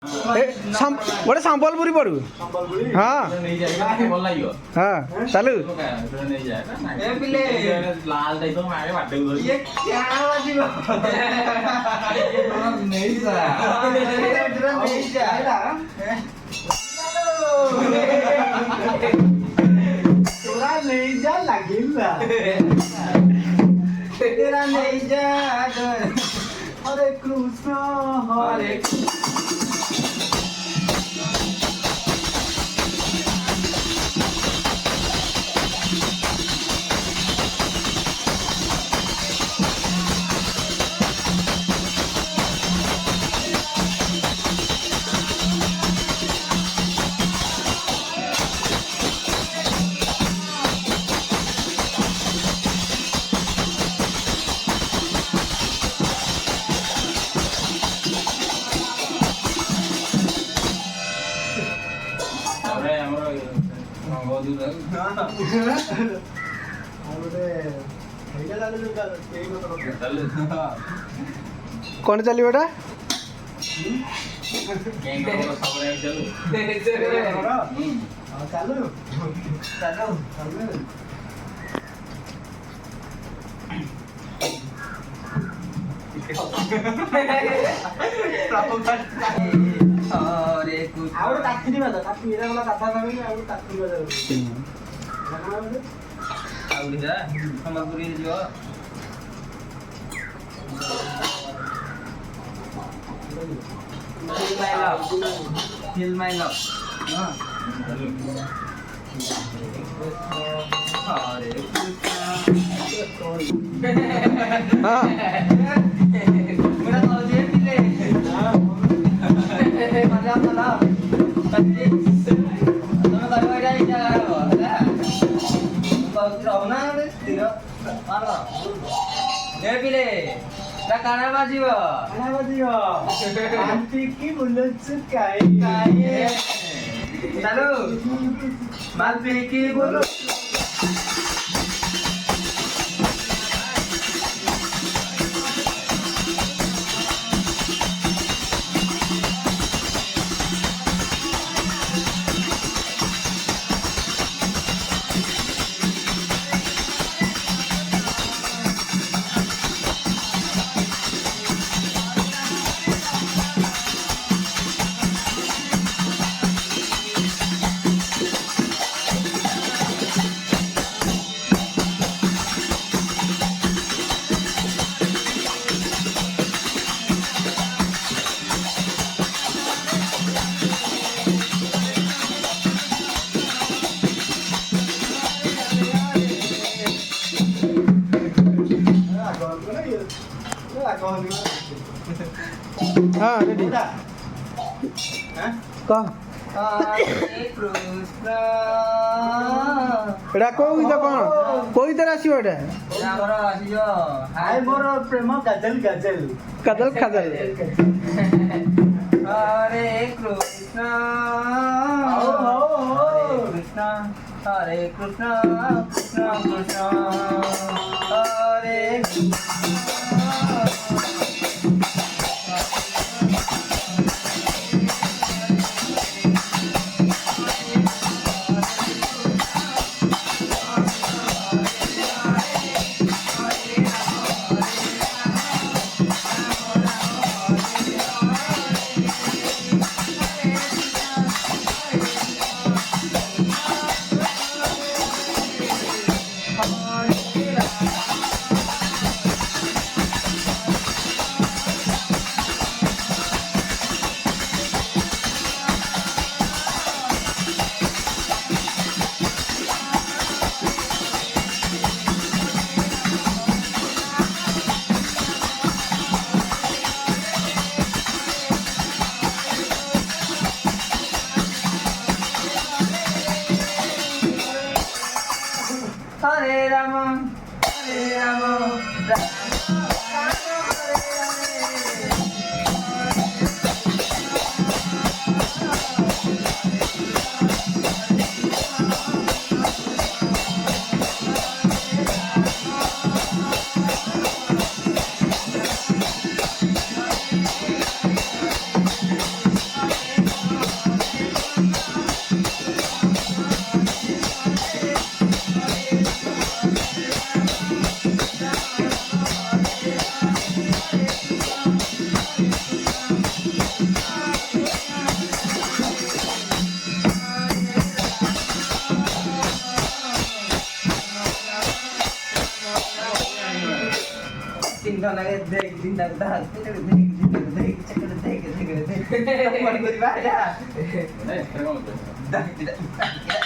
गोटे संबलपुरी पड़ू हाँ हाँ चलू नहीं जा लगिला तेरा नहीं जा हरे कृष्ण हरे कौन चली बेटा Feel my love. Karena bajiwa. Anti ki bulut sukai. Lalu, malpi ki bulut. हाँ रेडी कह एटा को गीत कौन को गीत आसीबो एटा हाय मोर प्रेम गजल गजल कदल खदल हरे कृष्ण हरे कृष्ण कृष्ण कृष्ण हरे lagi dek dindang dah. Dek dindang dek cekak dek cekak dek. Bukan beribadah. Dah tidak. Tidak.